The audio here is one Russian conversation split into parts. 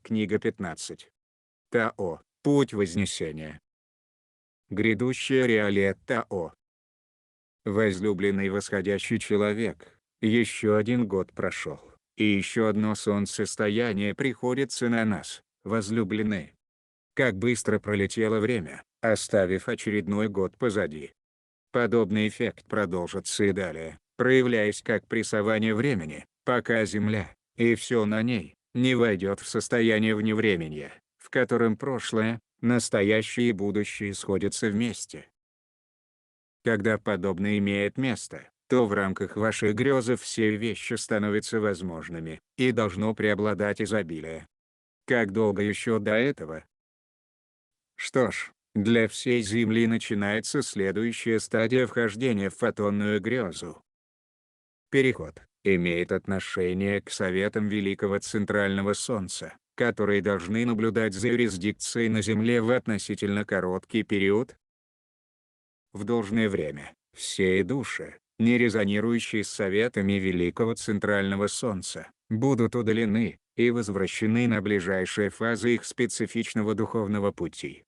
Книга 15. Тао. Путь вознесения. Грядущая реалия Тао. Возлюбленный восходящий человек, еще один год прошел, и еще одно солнцестояние приходится на нас, возлюбленные. Как быстро пролетело время, оставив очередной год позади. Подобный эффект продолжится и далее, проявляясь как прессование времени, пока Земля, и все на ней, не войдет в состояние вневременья, в котором прошлое, настоящее и будущее сходятся вместе. Когда подобное имеет место, то в рамках вашей грезы все вещи становятся возможными, и должно преобладать изобилие. Как долго еще до этого? Что ж, для всей Земли начинается следующая стадия вхождения в фотонную грезу. Переход имеет отношение к советам Великого Центрального Солнца, которые должны наблюдать за юрисдикцией на Земле в относительно короткий период. В должное время, все души, не резонирующие с советами Великого Центрального Солнца, будут удалены и возвращены на ближайшие фазы их специфичного духовного пути.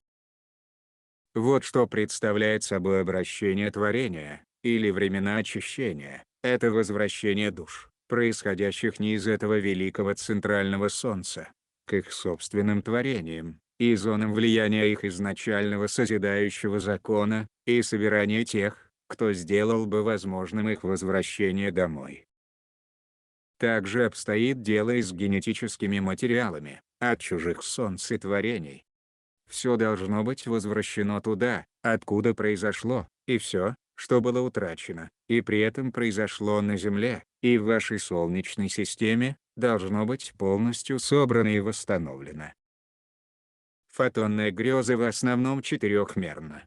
Вот что представляет собой обращение творения, или времена очищения. Это возвращение душ, происходящих не из этого великого центрального солнца, к их собственным творениям, и зонам влияния их изначального созидающего закона, и собирание тех, кто сделал бы возможным их возвращение домой. Также обстоит дело и с генетическими материалами, от чужих солнц и творений. Все должно быть возвращено туда, откуда произошло, и все, что было утрачено, и при этом произошло на Земле, и в вашей Солнечной системе, должно быть полностью собрано и восстановлено. Фотонная греза в основном четырехмерна.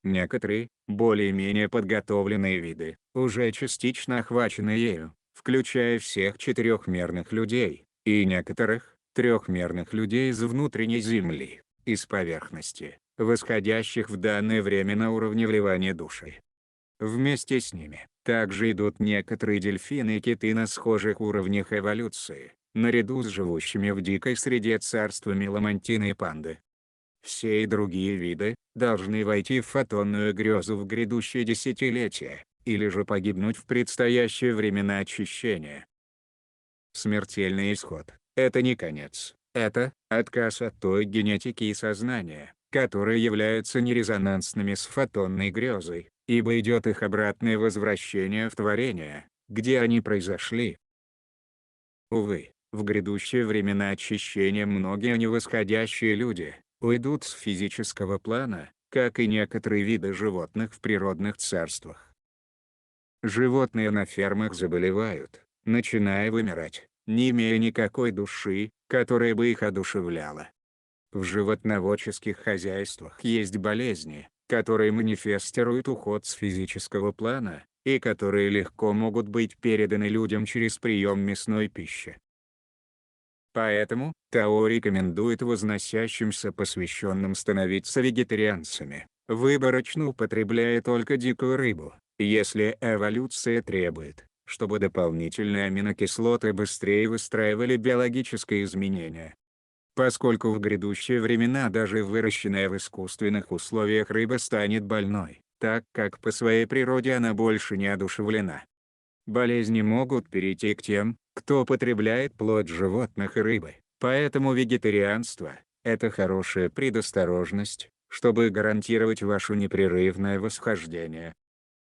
Некоторые, более-менее подготовленные виды, уже частично охвачены ею, включая всех четырехмерных людей, и некоторых, трехмерных людей из внутренней Земли, из поверхности, восходящих в данное время на уровне вливания души. Вместе с ними также идут некоторые дельфины и киты на схожих уровнях эволюции, наряду с живущими в дикой среде царствами ламантины и панды. Все и другие виды должны войти в фотонную грезу в грядущее десятилетие, или же погибнуть в предстоящие времена очищения. Смертельный исход – это не конец, это отказ от той генетики и сознания, которые являются нерезонансными с фотонной грезой, ибо идет их обратное возвращение в творение, где они произошли. Увы, в грядущие времена очищения многие невосходящие люди уйдут с физического плана, как и некоторые виды животных в природных царствах. Животные на фермах заболевают, начиная вымирать, не имея никакой души, которая бы их одушевляла. В животноводческих хозяйствах есть болезни, которые манифестируют уход с физического плана, и которые легко могут быть переданы людям через прием мясной пищи. Поэтому, Тао рекомендует возносящимся посвященным становиться вегетарианцами, выборочно употребляя только дикую рыбу, если эволюция требует, чтобы дополнительные аминокислоты быстрее выстраивали биологические изменения. Поскольку в грядущие времена даже выращенная в искусственных условиях рыба станет больной, так как по своей природе она больше не одушевлена. Болезни могут перейти к тем, кто потребляет плоть животных и рыбы, поэтому вегетарианство – это хорошая предосторожность, чтобы гарантировать ваше непрерывное восхождение.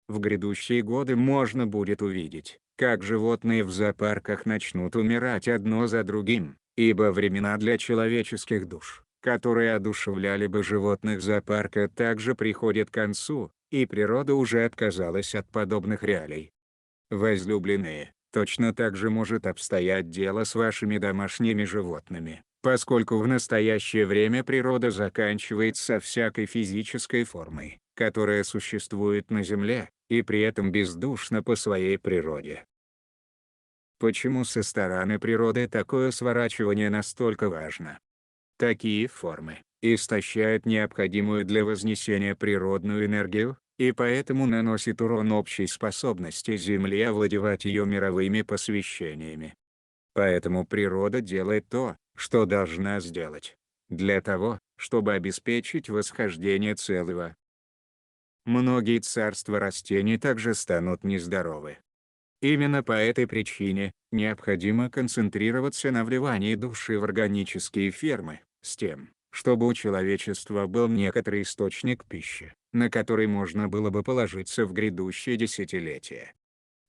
В грядущие годы можно будет увидеть, как животные в зоопарках начнут умирать одно за другим, ибо времена для человеческих душ, которые одушевляли бы животных зоопарка, также приходят к концу, и природа уже отказалась от подобных реалий. Возлюбленные, точно так же может обстоять дело с вашими домашними животными, поскольку в настоящее время природа заканчивает со всякой физической формой, которая существует на Земле, и при этом бездушна по своей природе. Почему со стороны природы такое сворачивание настолько важно? Такие формы истощают необходимую для вознесения природную энергию, и поэтому наносит урон общей способности Земли овладевать ее мировыми посвящениями. Поэтому природа делает то, что должна сделать для того, чтобы обеспечить восхождение целого. Многие царства растений также станут нездоровы. Именно по этой причине необходимо концентрироваться на вливании души в органические фермы, с тем, чтобы у человечества был некоторый источник пищи, на который можно было бы положиться в грядущие десятилетия.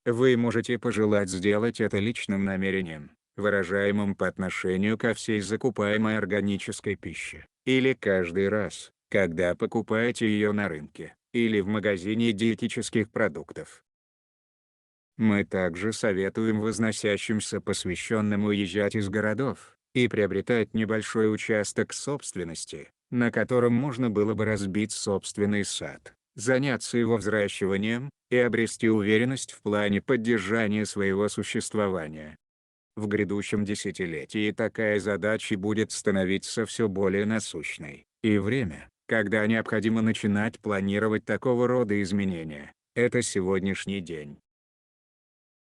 Вы можете пожелать сделать это личным намерением, выражаемым по отношению ко всей закупаемой органической пище, или каждый раз, когда покупаете ее на рынке, или в магазине диетических продуктов. Мы также советуем возносящимся посвященным уезжать из городов и приобретать небольшой участок собственности, на котором можно было бы разбить собственный сад, заняться его взращиванием и обрести уверенность в плане поддержания своего существования. В грядущем десятилетии такая задача будет становиться все более насущной, и время, когда необходимо начинать планировать такого рода изменения, это сегодняшний день.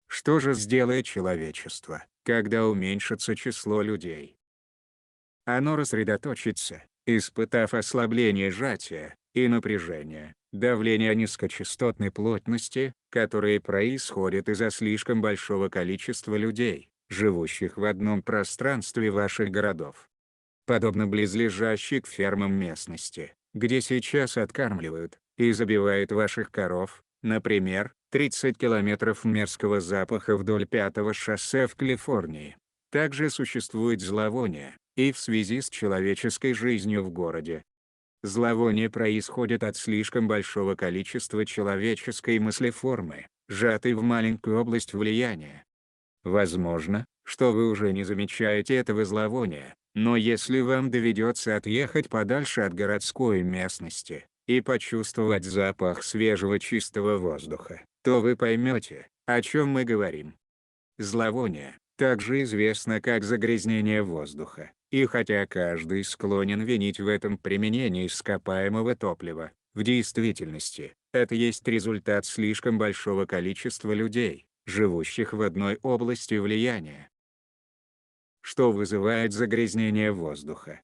Что же сделает человечество, когда уменьшится число людей? Оно рассредоточится, испытав ослабление сжатия и напряжения, давления низкочастотной плотности, которые происходят из-за слишком большого количества людей, живущих в одном пространстве ваших городов. Подобно близлежащей к фермам местности, где сейчас откармливают и забивают ваших коров, например, 30 километров мерзкого запаха вдоль 5-го шоссе в Калифорнии. Также существует зловоние, и в связи с человеческой жизнью в городе. Зловоние происходит от слишком большого количества человеческой мыслеформы, сжатой в маленькую область влияния. Возможно, что вы уже не замечаете этого зловония, но если вам доведется отъехать подальше от городской местности и почувствовать запах свежего чистого воздуха, то вы поймете, о чем мы говорим. Зловоние также известно как загрязнение воздуха, и хотя каждый склонен винить в этом применение ископаемого топлива, в действительности, это есть результат слишком большого количества людей, живущих в одной области влияния. Что вызывает загрязнение воздуха?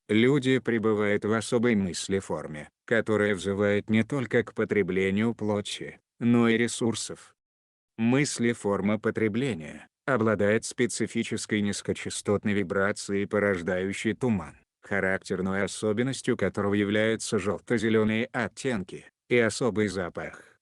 Люди пребывают в особой мыслеформе, которая взывает не только к потреблению плоти, но и ресурсов. Мыслеформа потребления обладает специфической низкочастотной вибрацией, порождающей туман, характерной особенностью которого являются желто-зеленые оттенки и особый запах.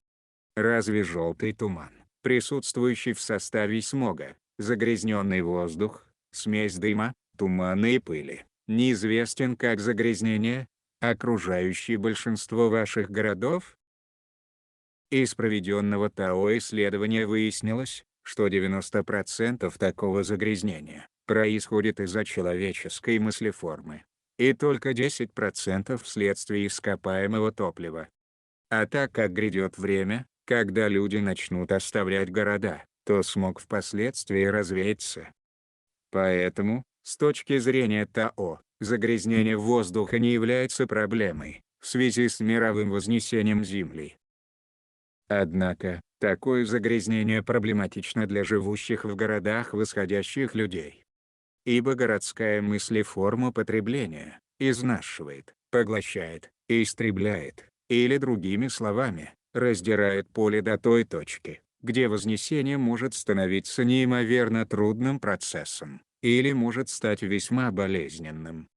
Разве желтый туман, присутствующий в составе смога, загрязненный воздух, смесь дыма, тумана и пыли, неизвестен как загрязнение, окружающее большинство ваших городов? Из проведенного ТАО исследования выяснилось, что 90% такого загрязнения происходит из-за человеческой мыслеформы, и только 10% вследствие ископаемого топлива. А так как грядет время, когда люди начнут оставлять города, то смог впоследствии развеяться. Поэтому, с точки зрения ТАО, загрязнение воздуха не является проблемой в связи с мировым вознесением Земли. Однако, такое загрязнение проблематично для живущих в городах восходящих людей. Ибо городская мыслеформа потребления изнашивает, поглощает, истребляет, или другими словами, раздирает поле до той точки, где вознесение может становиться неимоверно трудным процессом, или может стать весьма болезненным.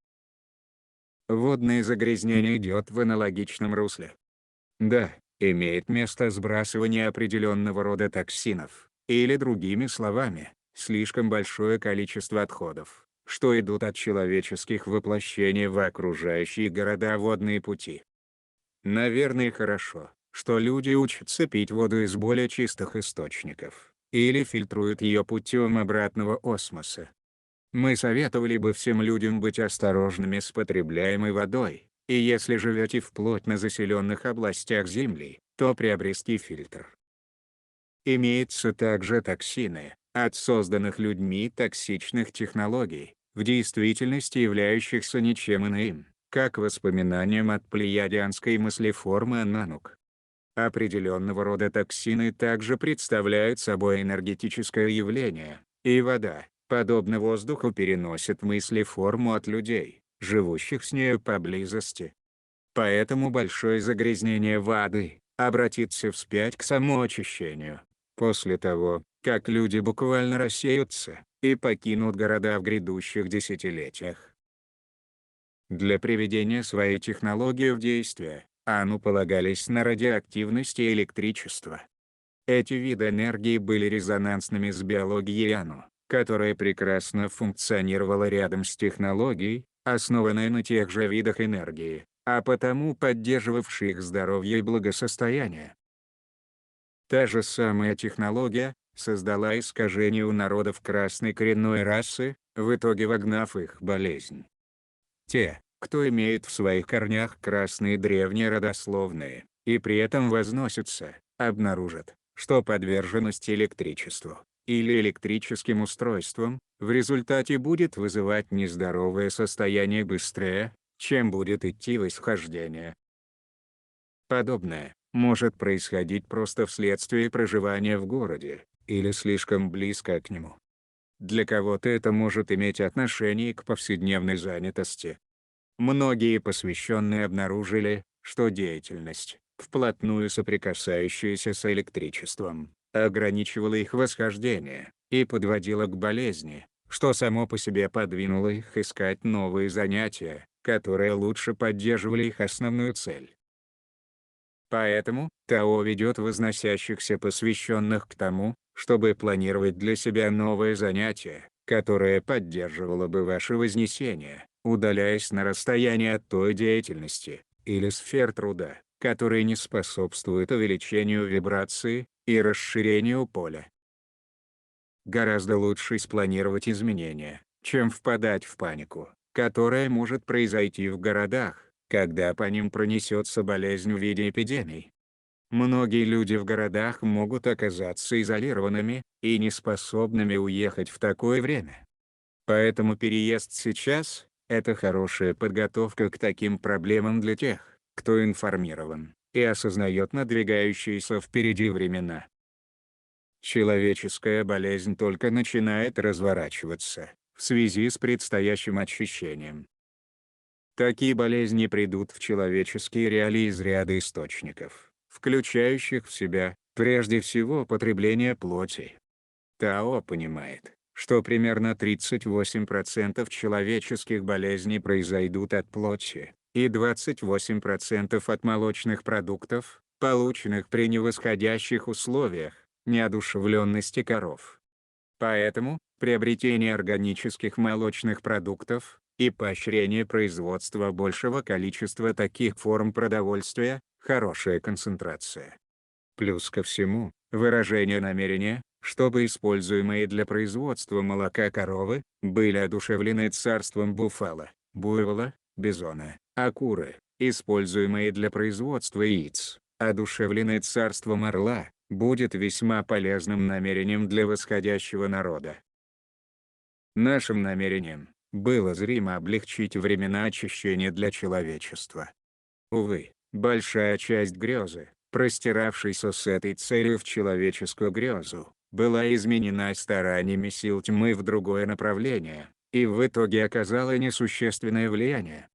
Водное загрязнение идет в аналогичном русле. Да, имеет место сбрасывание определенного рода токсинов, или другими словами, слишком большое количество отходов, что идут от человеческих воплощений в окружающие города водные пути. Наверное, хорошо, что люди учатся пить воду из более чистых источников, или фильтруют ее путем обратного осмоса. Мы советовали бы всем людям быть осторожными с потребляемой водой, и если живете в плотно заселенных областях Земли, то приобрести фильтр. Имеются также токсины от созданных людьми токсичных технологий, в действительности являющихся ничем иным, как воспоминанием от плеядианской мыслеформы Ананук. Определенного рода токсины также представляют собой энергетическое явление, и вода, подобно воздуху переносит мысли форму от людей, живущих с нею поблизости. Поэтому большое загрязнение воды обратится вспять к самоочищению. После того, как люди буквально рассеются и покинут города в грядущих десятилетиях. Для приведения своей технологии в действие, АНУ полагались на радиоактивность и электричество. Эти виды энергии были резонансными с биологией АНУ, которая прекрасно функционировала рядом с технологией, основанной на тех же видах энергии, а потому поддерживавшей их здоровье и благосостояние. Та же самая технология создала искажение у народов красной коренной расы, в итоге вогнав их в болезнь. Те, кто имеет в своих корнях красные древние родословные, и при этом возносятся, обнаружат, что подверженность электричеству, или электрическим устройствам, в результате будет вызывать нездоровое состояние быстрее, чем будет идти восхождение. Подобное может происходить просто вследствие проживания в городе, или слишком близко к нему. Для кого-то это может иметь отношение к повседневной занятости. Многие посвященные обнаружили, что деятельность, вплотную соприкасающаяся с электричеством, ограничивала их восхождение и подводила к болезни, что само по себе подвинуло их искать новые занятия, которые лучше поддерживали их основную цель. Поэтому Тао ведет возносящихся посвященных к тому, чтобы планировать для себя новое занятие, которое поддерживало бы ваше вознесение, удаляясь на расстояние от той деятельности или сфер труда, которые не способствуют увеличению вибрации и расширению поля. Гораздо лучше спланировать изменения, чем впадать в панику, которая может произойти в городах, когда по ним пронесется болезнь в виде эпидемий. Многие люди в городах могут оказаться изолированными и неспособными уехать в такое время. Поэтому переезд сейчас – это хорошая подготовка к таким проблемам для тех, кто информирован и осознает надвигающиеся впереди времена. Человеческая болезнь только начинает разворачиваться в связи с предстоящим очищением. Такие болезни придут в человеческие реалии из ряда источников, включающих в себя, прежде всего, потребление плоти. Тао понимает, что примерно 38% человеческих болезней произойдут от плоти, и 28% от молочных продуктов, полученных при невосходящих условиях, неодушевленности коров. Поэтому, приобретение органических молочных продуктов и поощрение производства большего количества таких форм продовольствия – хорошая концентрация. Плюс ко всему, выражение намерения, чтобы используемые для производства молока коровы, были одушевлены царством буфало, буйвола, бизона, а куры, используемые для производства яиц, одушевлены царством орла, будет весьма полезным намерением для восходящего народа. Нашим намерением было зримо облегчить времена очищения для человечества. Увы, большая часть грезы, простиравшейся с этой целью в человеческую грезу, была изменена стараниями сил тьмы в другое направление, и в итоге оказала несущественное влияние.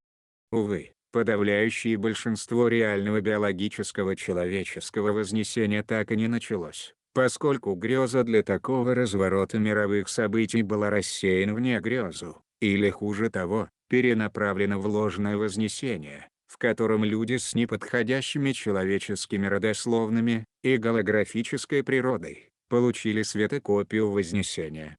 Увы, подавляющее большинство реального биологического человеческого вознесения так и не началось, поскольку греза для такого разворота мировых событий была рассеяна вне грезу, или хуже того, перенаправлена в ложное вознесение, в котором люди с неподходящими человеческими родословными и голографической природой получили светокопию вознесения.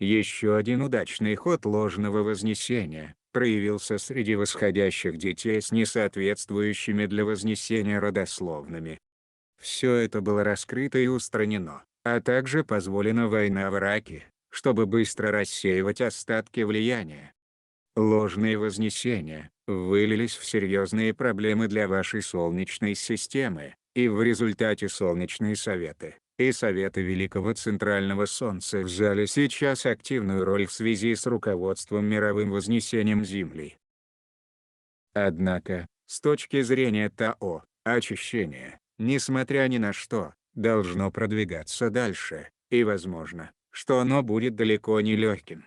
Еще один удачный ход ложного вознесения проявился среди восходящих детей с несоответствующими для вознесения родословными. Все это было раскрыто и устранено, а также позволено война в Ираке, чтобы быстро рассеивать остатки влияния. Ложные вознесения вылились в серьезные проблемы для вашей Солнечной системы, и в результате Солнечные Советы и Советы Великого Центрального Солнца взяли сейчас активную роль в связи с руководством мировым вознесением Земли. Однако, с точки зрения Тао, очищение, несмотря ни на что, должно продвигаться дальше, и возможно, что оно будет далеко не легким.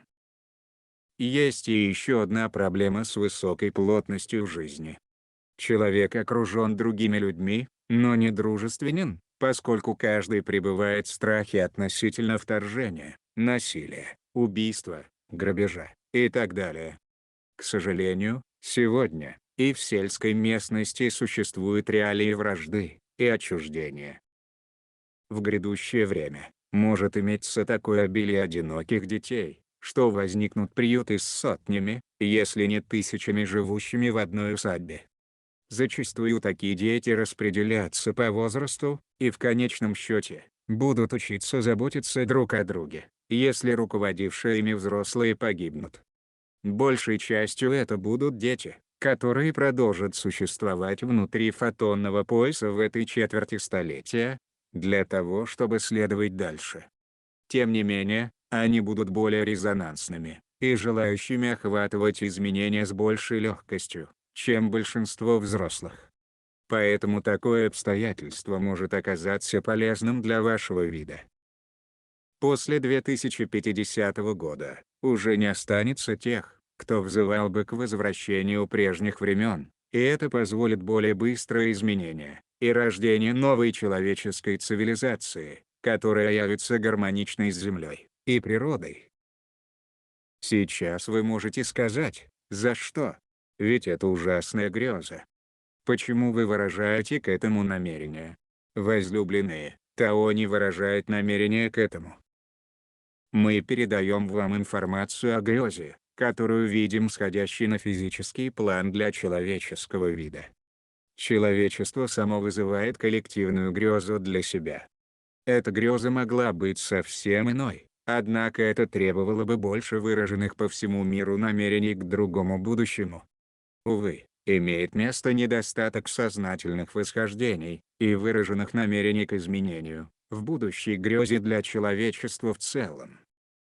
Есть и еще одна проблема с высокой плотностью жизни. Человек окружен другими людьми, но не дружественен, поскольку каждый пребывает в страхе относительно вторжения, насилия, убийства, грабежа и так далее. К сожалению, сегодня и в сельской местности существуют реалии вражды и отчуждения. В грядущее время может иметься такое обилие одиноких детей, что возникнут приюты с сотнями, если не тысячами живущими в одной усадьбе. Зачастую такие дети распределятся по возрасту, и в конечном счете, будут учиться заботиться друг о друге, если руководившие ими взрослые погибнут. Большей частью это будут дети, которые продолжат существовать внутри фотонного пояса в этой четверти столетия, для того чтобы следовать дальше. Тем не менее, они будут более резонансными и желающими охватывать изменения с большей легкостью, чем большинство взрослых. Поэтому такое обстоятельство может оказаться полезным для вашего вида. После 2050 года уже не останется тех, кто взывал бы к возвращению прежних времен, и это позволит более быстрое изменение и рождение новой человеческой цивилизации, которая явится гармоничной с Землей и природой. Сейчас вы можете сказать, за что? Ведь это ужасная греза. Почему вы выражаете к этому намерение? Возлюбленные, Тао не выражает намерение к этому. Мы передаем вам информацию о грезе, которую видим сходящей на физический план для человеческого вида. Человечество само вызывает коллективную грезу для себя. Эта греза могла быть совсем иной, однако это требовало бы больше выраженных по всему миру намерений к другому будущему. Увы, имеет место недостаток сознательных восхождений и выраженных намерений к изменению в будущей грезе для человечества в целом.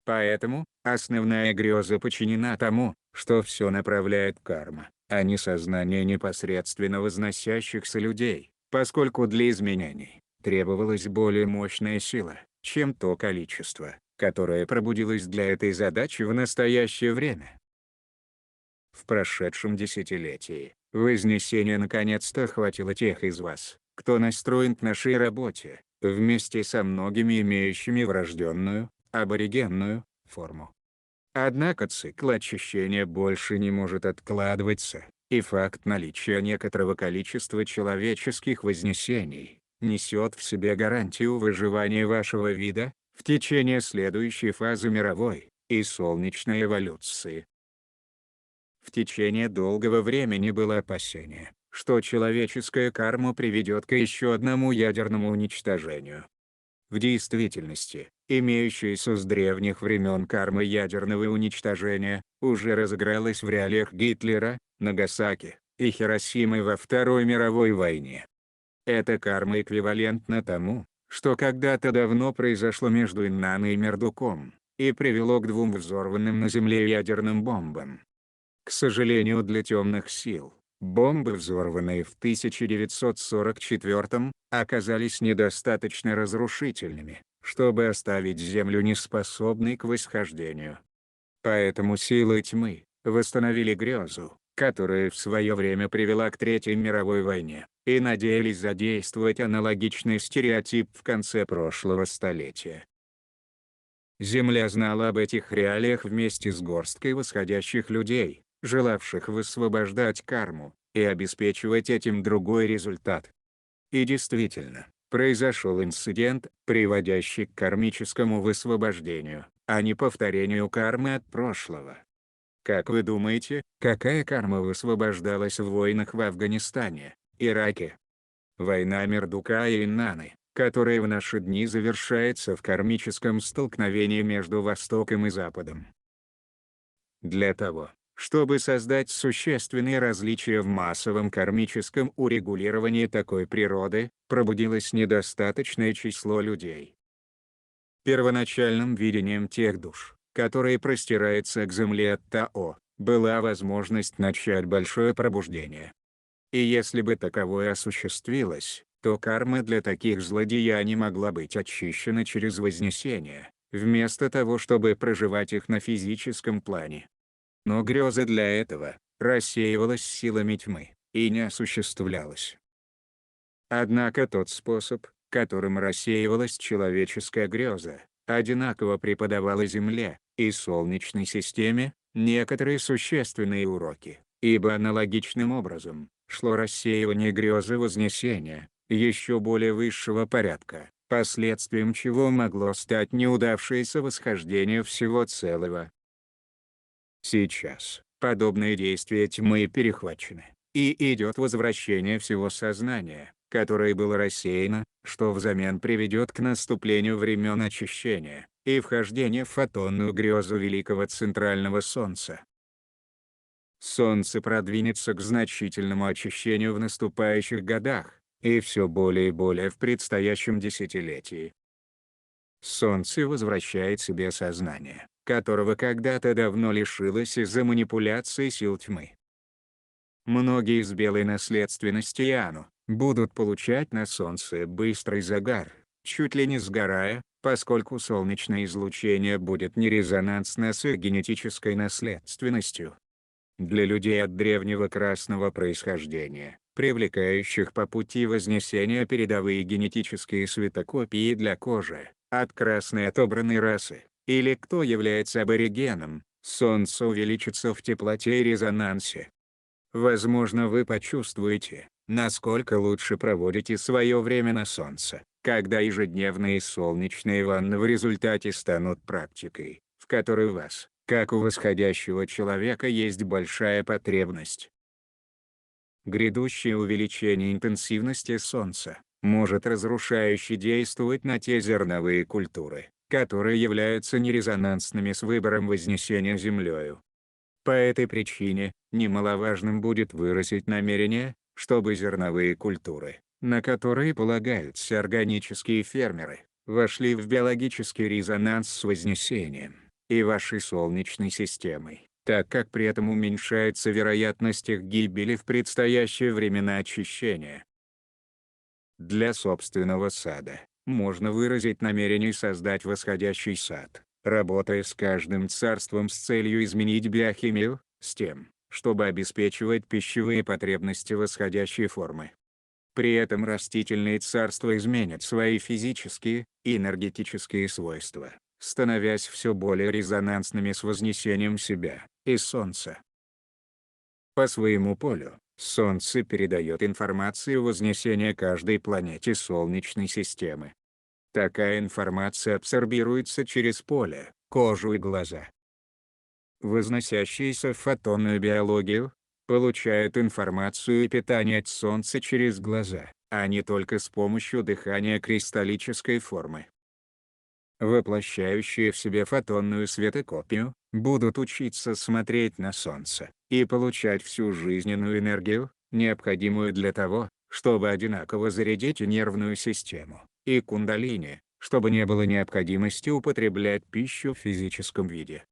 Поэтому, основная греза подчинена тому, что все направляет карма, а не сознание непосредственно возносящихся людей, поскольку для изменений требовалась более мощная сила, чем то количество, которое пробудилось для этой задачи в настоящее время. В прошедшем десятилетии, Вознесение наконец-то охватило тех из вас, кто настроен к нашей работе, вместе со многими имеющими врожденную, аборигенную, форму. Однако цикл очищения больше не может откладываться, и факт наличия некоторого количества человеческих вознесений несет в себе гарантию выживания вашего вида в течение следующей фазы мировой и солнечной эволюции. В течение долгого времени было опасение, что человеческая карма приведет к еще одному ядерному уничтожению. В действительности, имеющаяся с древних времен карма ядерного уничтожения, уже разыгралась в реалиях Гитлера, Нагасаки и Хиросимы во Второй мировой войне. Эта карма эквивалентна тому, что когда-то давно произошло между Иннаной и Мердуком, и привело к двум взорванным на Земле ядерным бомбам. К сожалению для темных сил, бомбы, взорванные в 1944, оказались недостаточно разрушительными, чтобы оставить Землю неспособной к восхождению. Поэтому силы тьмы восстановили грезу, которая в свое время привела к Третьей мировой войне, и надеялись задействовать аналогичный стереотип в конце прошлого столетия. Земля знала об этих реалиях вместе с горсткой восходящих людей, желавших высвобождать карму и обеспечивать этим другой результат. И действительно, произошел инцидент, приводящий к кармическому высвобождению, а не повторению кармы от прошлого. Как вы думаете, какая карма высвобождалась в войнах в Афганистане, Ираке? Война Мердука и Иннаны, которая в наши дни завершается в кармическом столкновении между Востоком и Западом. Для того, чтобы создать существенные различия в массовом кармическом урегулировании такой природы, пробудилось недостаточное число людей. Первоначальным видением тех душ, которые простираются к земле от Тао, была возможность начать большое пробуждение. И если бы таковое осуществилось, то карма для таких злодеяний могла быть очищена через Вознесение, вместо того чтобы проживать их на физическом плане. Но греза для этого рассеивалась силами тьмы и не осуществлялась. Однако тот способ, которым рассеивалась человеческая греза, одинаково преподавал и Земле, и Солнечной системе некоторые существенные уроки, ибо аналогичным образом шло рассеивание грезы Вознесения, еще более высшего порядка, последствием чего могло стать неудавшееся восхождение всего целого. Сейчас подобные действия тьмы перехвачены, и идет возвращение всего сознания, которое было рассеяно, что взамен приведет к наступлению времен очищения и вхождения в фотонную грезу великого центрального Солнца. Солнце продвинется к значительному очищению в наступающих годах, и все более и более в предстоящем десятилетии. Солнце возвращает себе сознание, которого когда-то давно лишилось из-за манипуляций сил тьмы. Многие из белой наследственности Иану будут получать на Солнце быстрый загар, чуть ли не сгорая, поскольку солнечное излучение будет нерезонансно с их генетической наследственностью. Для людей от древнего красного происхождения, привлекающих по пути Вознесения передовые генетические светокопии для кожи, от красной отобранной расы, или кто является аборигеном, Солнце увеличится в теплоте и резонансе. Возможно, вы почувствуете, насколько лучше проводите свое время на Солнце, когда ежедневные солнечные ванны в результате станут практикой, в которой у вас, как у восходящего человека, есть большая потребность. Грядущее увеличение интенсивности Солнца может разрушающе действовать на те зерновые культуры, которые являются нерезонансными с выбором Вознесения Землею. По этой причине, немаловажным будет выразить намерение, чтобы зерновые культуры, на которые полагаются органические фермеры, вошли в биологический резонанс с Вознесением и вашей Солнечной системой, так как при этом уменьшается вероятность их гибели в предстоящие времена очищения. Для собственного сада можно выразить намерение создать восходящий сад, работая с каждым царством с целью изменить биохимию, с тем, чтобы обеспечивать пищевые потребности восходящей формы. При этом растительные царства изменят свои физические и энергетические свойства, становясь все более резонансными с вознесением себя и Солнца. По своему полю, Солнце передает информацию Вознесения каждой планете Солнечной системы. Такая информация абсорбируется через поле, кожу и глаза. Возносящиеся в фотонную биологию получают информацию и питание от Солнца через глаза, а не только с помощью дыхания кристаллической формы. Воплощающие в себе фотонную светокопию будут учиться смотреть на Солнце и получать всю жизненную энергию, необходимую для того, чтобы одинаково зарядить и нервную систему, и кундалини, чтобы не было необходимости употреблять пищу в физическом виде.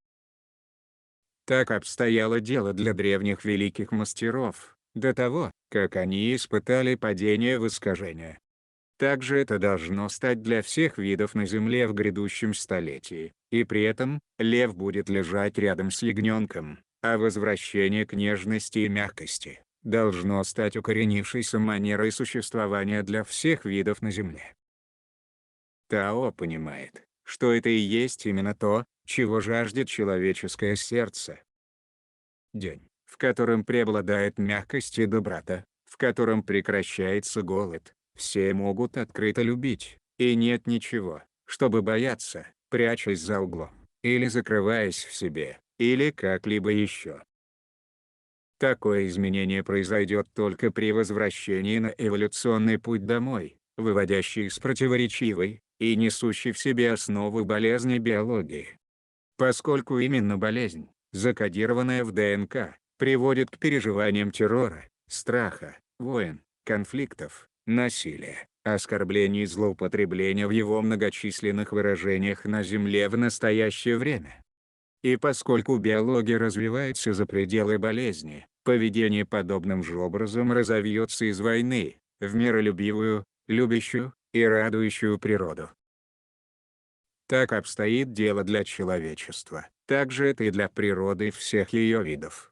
Так обстояло дело для древних великих мастеров, до того, как они испытали падение в искажение. Также это должно стать для всех видов на Земле в грядущем столетии, и при этом лев будет лежать рядом с ягненком, а возвращение к нежности и мягкости должно стать укоренившейся манерой существования для всех видов на Земле. Тао понимает, что это и есть именно то, чего жаждет человеческое сердце. День, в котором преобладает мягкость и доброта, в котором прекращается голод, все могут открыто любить, и нет ничего, чтобы бояться, прячась за углом, или закрываясь в себе, или как-либо еще. Такое изменение произойдет только при возвращении на эволюционный путь домой, выводящий из противоречивой и несущей в себе основы болезни биологии. Поскольку именно болезнь, закодированная в ДНК, приводит к переживаниям террора, страха, войн, конфликтов, насилия, оскорблений и злоупотребления в его многочисленных выражениях на Земле в настоящее время. И поскольку биология развивается за пределы болезни, поведение подобным же образом разовьется из войны, в миролюбивую, любящую и радующую природу. Так обстоит дело для человечества. Так же это и для природы всех ее видов.